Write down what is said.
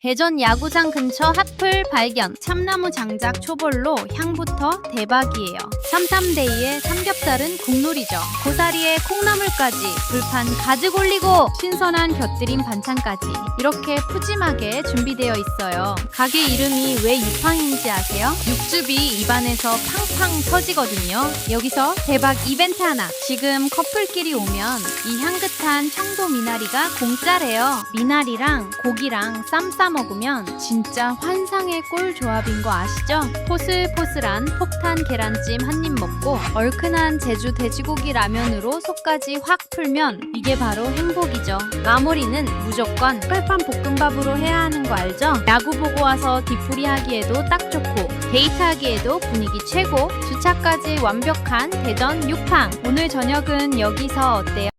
대전 야구장 근처 핫플 발견. 참나무 장작 초벌로 향부터 대박이에요. 삼삼데이의 삼겹살은 국룰이죠. 고사리에 콩나물까지, 불판 가득 올리고 신선한 곁들임 반찬까지 이렇게 푸짐하게 준비되어 있어요. 가게 이름이 왜 이팡인지 아세요? 육즙이 입안에서 팡팡 터지거든요. 여기서 대박 이벤트 하나. 지금 커플끼리 오면 이 향긋한 청도 미나리가 공짜래요. 미나리랑 고기랑 쌈 싸 먹으면 진짜 환상의 꿀 조합인 거 아시죠? 포슬포슬한 폭탄 계란찜 한 입 먹고 얼큰한 제주 돼지고기 라면으로 속까지 확 풀면 이게 바로 행복이죠. 마무리는 무조건 빨판 볶음밥으로 해야 하는 거 알죠? 야구 보고 와서 뒤풀이 하기에도 딱 좋고 데이트하기에도 분위기 최고, 주차까지 완벽한 대전 육팡. 오늘 저녁은 여기서 어때요?